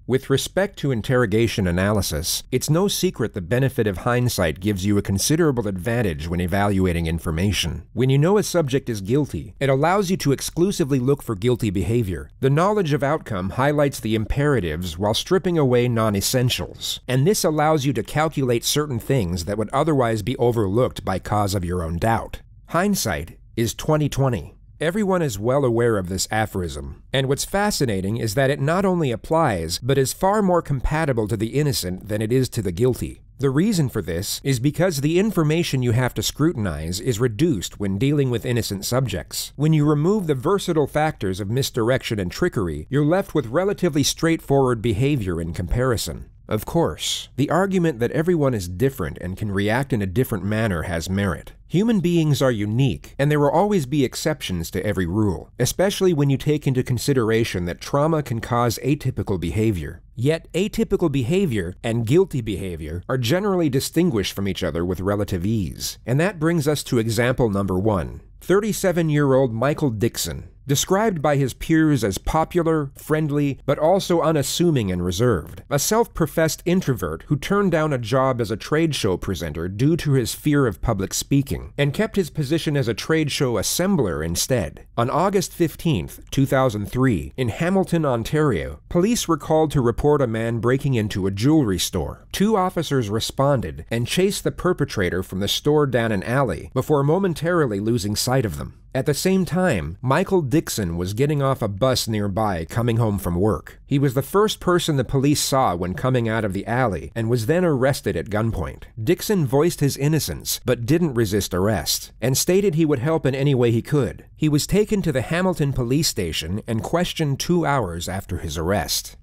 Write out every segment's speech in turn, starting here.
With respect to interrogation analysis, it's no secret the benefit of hindsight gives you a considerable advantage when evaluating information. When you know a subject is guilty, it allows you to exclusively look for guilty behavior. The knowledge of outcome highlights the imperatives while stripping away non-essentials, and this allows you to calculate certain things that would otherwise be overlooked by cause of your own doubt. Hindsight is 20/20. Everyone is well aware of this aphorism, and what's fascinating is that it not only applies, but is far more compatible to the innocent than it is to the guilty. The reason for this is because the information you have to scrutinize is reduced when dealing with innocent subjects. When you remove the versatile factors of misdirection and trickery, you're left with relatively straightforward behavior in comparison. Of course, the argument that everyone is different and can react in a different manner has merit. Human beings are unique, and there will always be exceptions to every rule, especially when you take into consideration that trauma can cause atypical behavior. Yet, atypical behavior and guilty behavior are generally distinguished from each other with relative ease. And that brings us to example number 1. 37-year-old Michael Dixon, described by his peers as popular, friendly, but also unassuming and reserved. A self-professed introvert who turned down a job as a trade show presenter due to his fear of public speaking, and kept his position as a trade show assembler instead. On August 15, 2003, in Hamilton, Ontario, police were called to report a man breaking into a jewelry store. 2 officers responded and chased the perpetrator from the store down an alley before momentarily losing sight of them. At the same time, Michael Dixon was getting off a bus nearby coming home from work. He was the first person the police saw when coming out of the alley and was then arrested at gunpoint. Dixon voiced his innocence but didn't resist arrest and stated he would help in any way he could. He was taken to the Hamilton police station and questioned 2 hours after his arrest.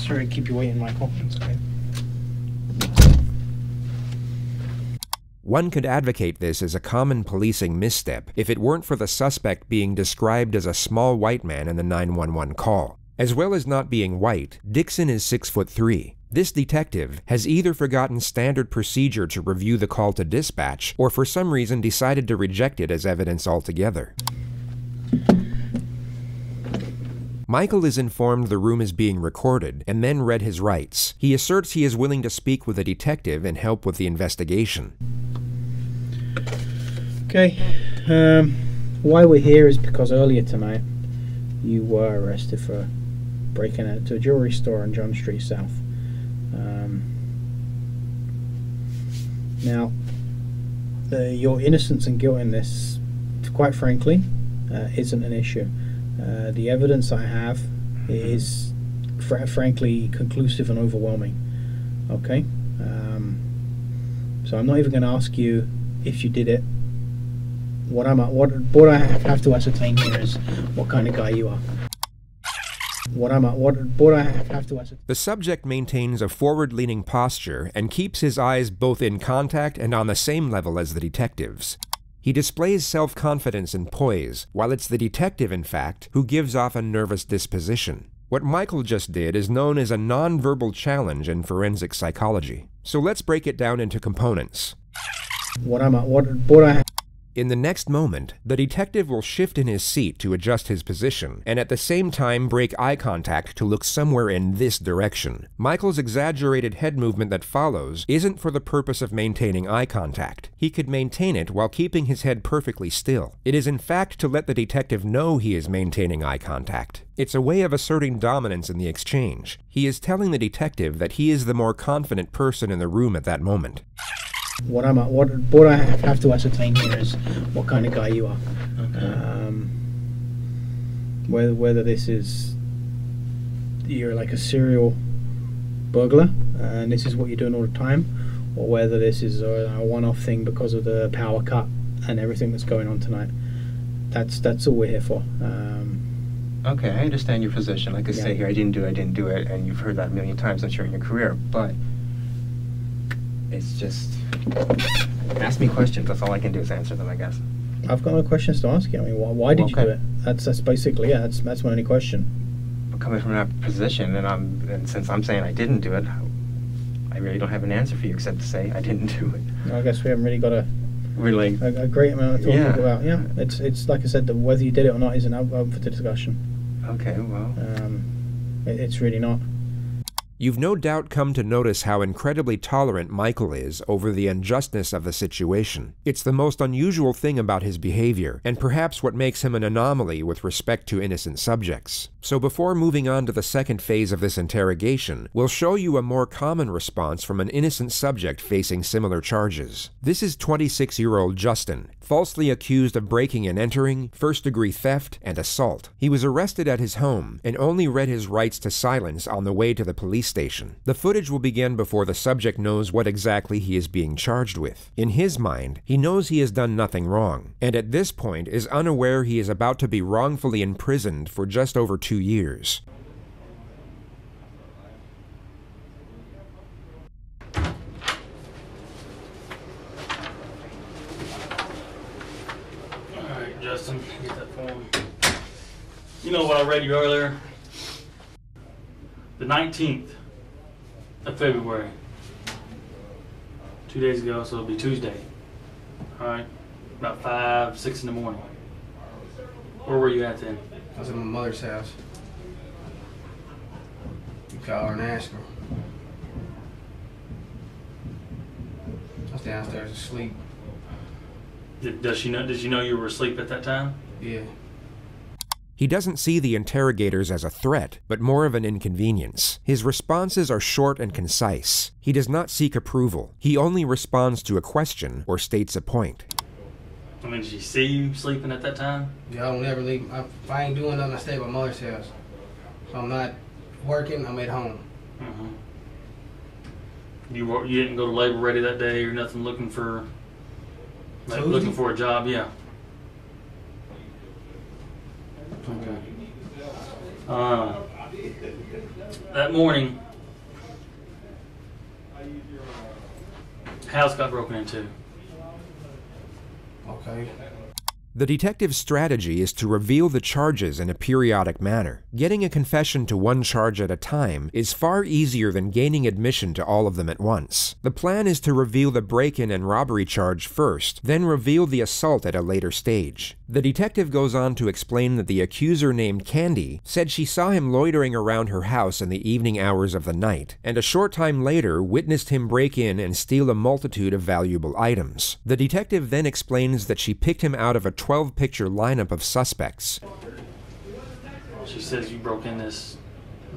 Sorry to keep you waiting, Michael. It's okay. One could advocate this as a common policing misstep if it weren't for the suspect being described as a small white man in the 911 call. As well as not being white, Dixon is 6'3". This detective has either forgotten standard procedure to review the call to dispatch, or for some reason decided to reject it as evidence altogether. Michael is informed the room is being recorded and then read his rights. He asserts he is willing to speak with a detective and help with the investigation. Okay, why we're here is because earlier tonight you were arrested for breaking into a jewelry store on John Street South. Now, your innocence and guilt in this, quite frankly, isn't an issue. The evidence I have is frankly conclusive and overwhelming. Okay, so I'm not even going to ask you if you did it. What I have to ascertain here is what kind of guy you are. The subject maintains a forward-leaning posture and keeps his eyes both in contact and on the same level as the detective's. He displays self-confidence and poise, while it's the detective, in fact, who gives off a nervous disposition. What Michael just did is known as a non-verbal challenge in forensic psychology. So let's break it down into components. In the next moment, the detective will shift in his seat to adjust his position, and at the same time break eye contact to look somewhere in this direction. Michael's exaggerated head movement that follows isn't for the purpose of maintaining eye contact. He could maintain it while keeping his head perfectly still. It is in fact to let the detective know he is maintaining eye contact. It's a way of asserting dominance in the exchange. He is telling the detective that he is the more confident person in the room at that moment. What I have to ascertain here is what kind of guy you are. Okay. Whether this is you're like a serial burglar and this is what you're doing all the time, or whether this is a one-off thing because of the power cut and everything that's going on tonight. That's all we're here for. Okay, I understand your position. Like I say here, I didn't do it, and you've heard that a million times, I'm sure, in your career. But it's just, ask me questions. That's all I can do is answer them, I guess. I've got no questions to ask you. I mean, why did you do it? That's basically, yeah, that's my only question. I'm coming from that position, and since I'm saying I didn't do it, I really don't have an answer for you except to say I didn't do it. I guess we haven't really got a really a great amount of talking Yeah. about. Yeah, it's like I said, whether you did it or not isn't up for the discussion. okay. Well, It's really not. You've no doubt come to notice how incredibly tolerant Michael is over the unjustness of the situation. It's the most unusual thing about his behavior, and perhaps what makes him an anomaly with respect to innocent subjects. So before moving on to the second phase of this interrogation, we'll show you a more common response from an innocent subject facing similar charges. This is 26-year-old Justin, falsely accused of breaking and entering, first-degree theft, and assault. He was arrested at his home and only read his rights to silence on the way to the police station. The footage will begin before the subject knows what exactly he is being charged with. In his mind, he knows he has done nothing wrong, and at this point is unaware he is about to be wrongfully imprisoned for just over 2 years. Alright, Justin, get that form. You know what I read you earlier? The 19th of February. 2 days ago, so it'll be Tuesday. Alright, about 5, 6 in the morning. Where were you at then? I was at my mother's house. You call her and ask her. I was downstairs asleep. Did she know you were asleep at that time? Yeah. He doesn't see the interrogators as a threat, but more of an inconvenience. His responses are short and concise. He does not seek approval. He only responds to a question or states a point. I mean, did she see you sleeping at that time? Yeah, I don't ever leave. If I ain't doing nothing, I stay at my mother's house. So I'm not working, I'm at home. Mm-hmm. You didn't go to Labor Ready that day or nothing looking for looking for a job, yeah. Okay. That morning, house got broken into. Okay. The detective's strategy is to reveal the charges in a periodic manner. Getting a confession to one charge at a time is far easier than gaining admission to all of them at once. The plan is to reveal the break-in and robbery charge first, then reveal the assault at a later stage. The detective goes on to explain that the accuser named Candy said she saw him loitering around her house in the evening hours of the night, and a short time later witnessed him break in and steal a multitude of valuable items. The detective then explains that she picked him out of a 12-picture lineup of suspects. She says you broke in this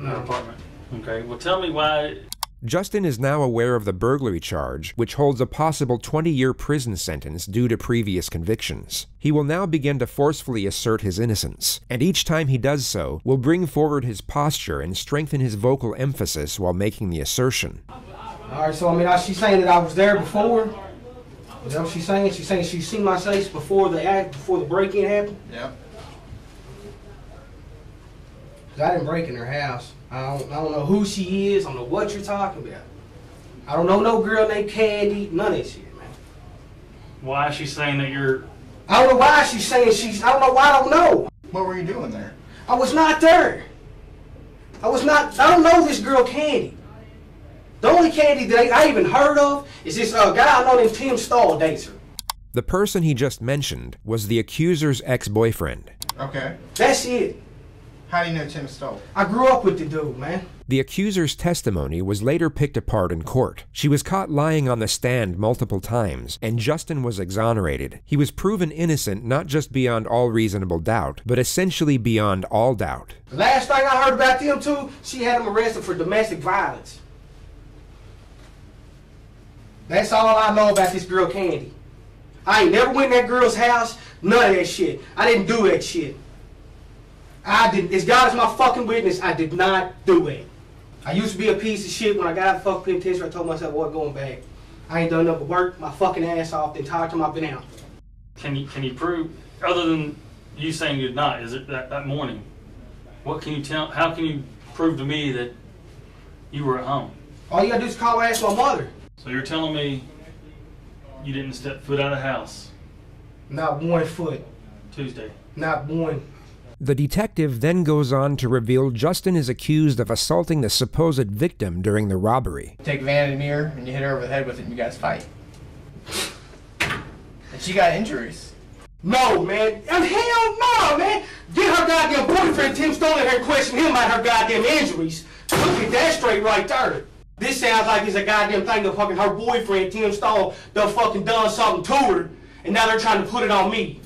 apartment. Okay, well tell me why. Justin is now aware of the burglary charge, which holds a possible 20-year prison sentence due to previous convictions. He will now begin to forcefully assert his innocence, and each time he does so, will bring forward his posture and strengthen his vocal emphasis while making the assertion. Alright, so I mean, she's saying that I was there before? Is that what she's saying? She's saying she's seen my face before the break-in happened? Yep. 'Cause I didn't break in her house. I don't know who she is. I don't know what you're talking about. I don't know no girl named Candy. None of that shit, man. Why is she saying that you're... I don't know why she's saying I don't know why I don't know. What were you doing there? I was not there. I don't know this girl Candy. The only Candy that I even heard of is this guy I know named Tim Stahl dates her. The person he just mentioned was the accuser's ex-boyfriend. Okay. That's it. How do you know Tim Stoll? I grew up with the dude, man. The accuser's testimony was later picked apart in court. She was caught lying on the stand multiple times, and Justin was exonerated. He was proven innocent not just beyond all reasonable doubt, but essentially beyond all doubt. The last thing I heard about them two, she had him arrested for domestic violence. That's all I know about this girl Candy. I ain't never went in that girl's house, none of that shit. I didn't do that shit. I didn't. As God is my fucking witness, I did not do it. I used to be a piece of shit when I got out of the fucking penitentiary. I told myself, boy, going back. I ain't done nothing but work my fucking ass off the entire time I've been out. Can you prove, other than you saying you did not, is it that morning, what can you tell, how can you prove to me that you were at home? All you gotta do is call and ask my mother. So you're telling me you didn't step foot out of the house Not 1 foot. Tuesday? Not one. The detective then goes on to reveal Justin is accused of assaulting the supposed victim during the robbery. Take a vanity mirror and you hit her over the head with it and you guys fight. She got injuries. No, man. Hell no, man. Get her goddamn boyfriend, Tim Stone, in here and question him about her goddamn injuries. Look at that straight right there. This sounds like it's a goddamn thing of fucking her boyfriend, Tim Stone, done fucking done something to her, and now they're trying to put it on me.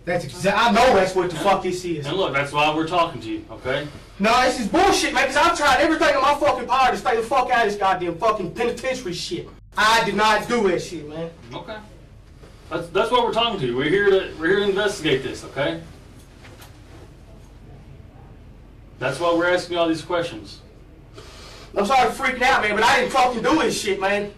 I know that's what the fuck this is. And look, that's why we're talking to you, okay? No, this is bullshit, man, because I've tried everything in my fucking power to stay the fuck out of this goddamn fucking penitentiary shit. I did not do that shit, man. Okay. That's what we're talking to you. We're here to investigate this, okay? That's why we're asking you all these questions. I'm sorry for freaking out, man, but I didn't fucking do this shit, man.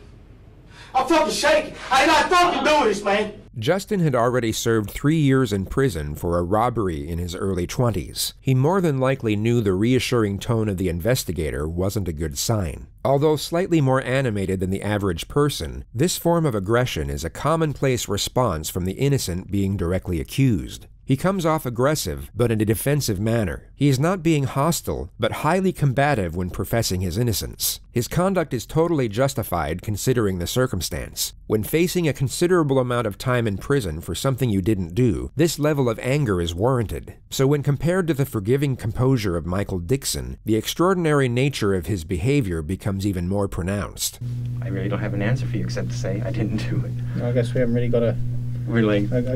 I'm fucking shaking. I did not fucking do this, man. Justin had already served 3 years in prison for a robbery in his early 20s. He more than likely knew the reassuring tone of the investigator wasn't a good sign. Although slightly more animated than the average person, this form of aggression is a commonplace response from the innocent being directly accused. He comes off aggressive, but in a defensive manner. He is not being hostile, but highly combative when professing his innocence. His conduct is totally justified considering the circumstance. When facing a considerable amount of time in prison for something you didn't do, this level of anger is warranted. So when compared to the forgiving composure of Michael Dixon, the extraordinary nature of his behavior becomes even more pronounced. I really don't have an answer for you except to say I didn't do it. I guess we haven't really got a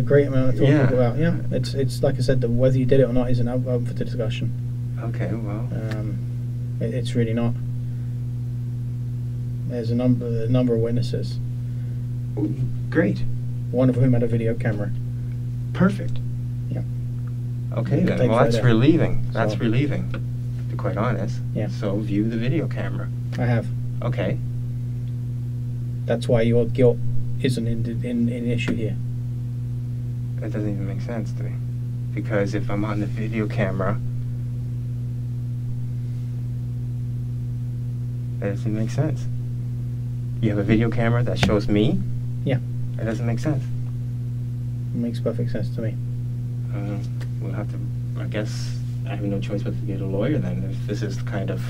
great amount of talking about. Yeah, it's like I said, whether you did it or not isn't up for the discussion. Okay, well, it's really not. There's a number of witnesses. Great. One of whom had a video camera. Perfect. Yeah. Okay then. Well, that's relieving. That's So- relieving. To be quite honest. Yeah. So view the video camera. I have. Okay. That's why your guilt isn't in issue here. That doesn't even make sense to me. Because if I'm on the video camera, that doesn't make sense. You have a video camera that shows me? Yeah. That doesn't make sense. It makes perfect sense to me. We'll have to, I guess, I have no choice but to get a lawyer then, if this is the kind of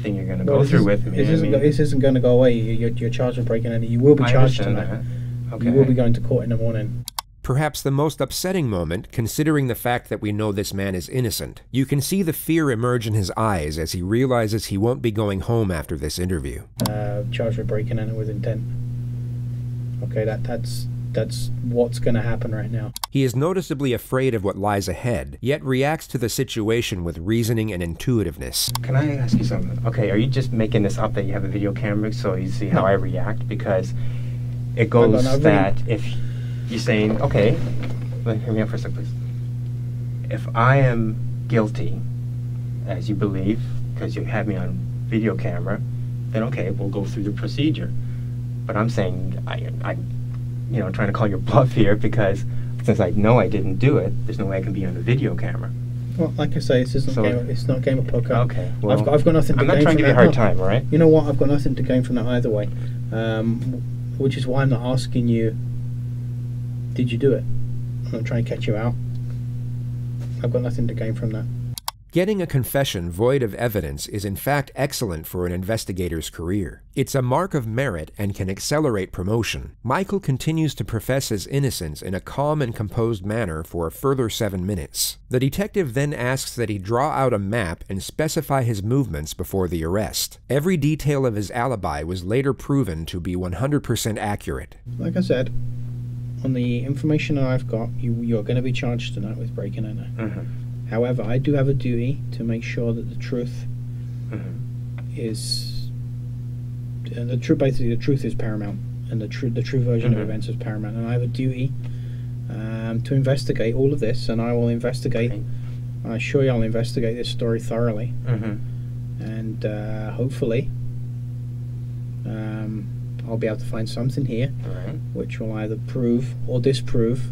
thing you're going to go through with me. This isn't going to go away. You're charged with breaking in. You will be charged tonight. That. Okay. You will be going to court in the morning. Perhaps the most upsetting moment, considering the fact that we know this man is innocent. You can see the fear emerge in his eyes as he realizes he won't be going home after this interview. Charged with breaking in with intent. Okay, that's what's going to happen right now. He is noticeably afraid of what lies ahead, yet reacts to the situation with reasoning and intuitiveness. Can I ask you something? Okay, are you just making this up that you have a video camera so you see how I react? Because it goes that if you're saying, okay, hear me out for a second, please. If I am guilty, as you believe, because you have me on video camera, then okay, we'll go through the procedure. But I'm saying, I trying to call your bluff here, because since I know I didn't do it, there's no way I can be on the video camera. Well, like I say, it's not a game of poker. Okay, well, I've got nothing to gain from that. I'm not trying to give you a hard time, all right? You know what? I've got nothing to gain from that either way. Which is why I'm not asking you, did you do it? I'm not trying to catch you out. I've got nothing to gain from that. Getting a confession void of evidence is in fact excellent for an investigator's career. It's a mark of merit and can accelerate promotion. Michael continues to profess his innocence in a calm and composed manner for a further 7 minutes. The detective then asks that he draw out a map and specify his movements before the arrest. Every detail of his alibi was later proven to be 100% accurate. Like I said, on the information that I've got, you're going to be charged tonight with breaking in. However, I do have a duty to make sure that the truth is, basically the truth is paramount, and the true version of events is paramount. And I have a duty to investigate all of this, and I will investigate. I assure you, I'll investigate this story thoroughly, and hopefully, I'll be able to find something here, which will either prove or disprove,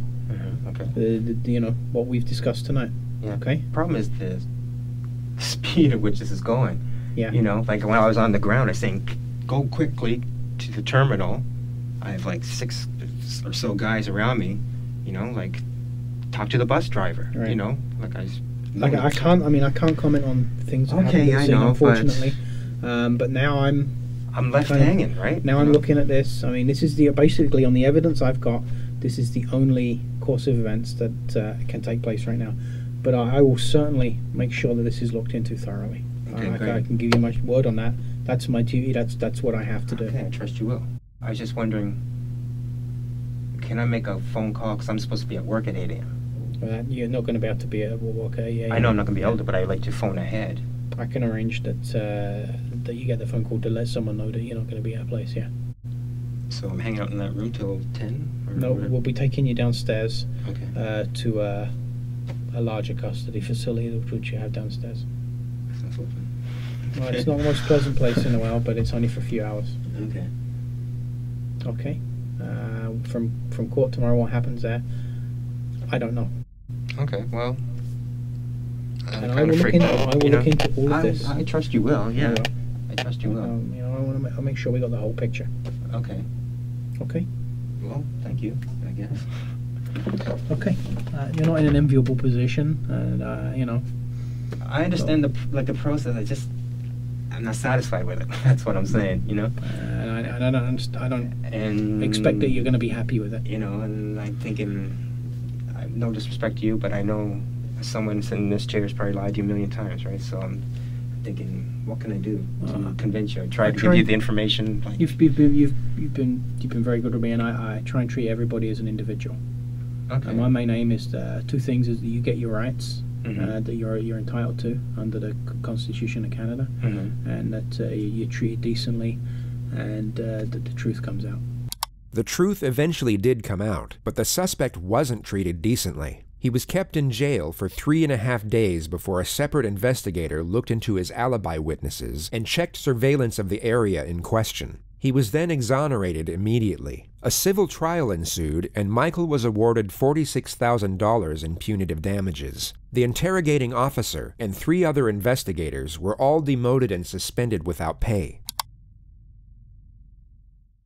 what we've discussed tonight. Yeah. Okay. Problem is the speed at which this is going. Yeah. You know, like when I was on the ground, I was saying, go quickly to the terminal. I have like 6 or so guys around me. You know, like talk to the bus driver. Right. You know, like I can't comment on things that happen, I know, unfortunately. But now I'm left hanging, right? Now I'm looking at this. I mean, this is basically on the evidence I've got. This is the only course of events that can take place right now. But I will certainly make sure that this is looked into thoroughly. Okay, I can give you my word on that. That's my duty. That's what I have to do. Okay, I trust you will. I was just wondering, can I make a phone call? Because I'm supposed to be at work at 8 a.m. You're not going to be able to be at work, okay? Yeah. I know I'm not going to be able to, but I like to phone ahead. I can arrange that you get the phone call to let someone know that you're not going to be at a place, yeah. So I'm hanging out in that room till 10? Or No, whatever? we'll be taking you downstairs Okay. to a larger custody facility which you have downstairs. Sounds lovely. Well, it's not the most pleasant place in the world, but it's only for a few hours. Okay. Okay. From court tomorrow, what happens there? I don't know. Okay, well, I'm And I kind will of look freaked into, out. I will You know, look into all of this. I trust you will, yeah. I will. I trust you will. I'll make sure we got the whole picture. Okay. Okay. Well, thank you, I guess. Okay. You're not in an enviable position, and I understand the process. I'm not satisfied with it. That's what I'm saying. You know. And I don't And expect that you're going to be happy with it. You know, and I'm thinking, no disrespect to you, but I know someone sitting in this chair has probably lied to you a million times, right? So I'm thinking, what can I do to convince you? I try to give you the information. Like, You've been very good with me, and I try and treat everybody as an individual. okay. And my main aim is two things: is that you get your rights Mhm. that you're entitled to under the Constitution of Canada, Mhm. and that you're treated decently, and that the truth comes out. The truth eventually did come out, but the suspect wasn't treated decently. He was kept in jail for 3.5 days before a separate investigator looked into his alibi witnesses and checked surveillance of the area in question. He was then exonerated immediately. A civil trial ensued, and Michael was awarded $46,000 in punitive damages. The interrogating officer and 3 other investigators were all demoted and suspended without pay.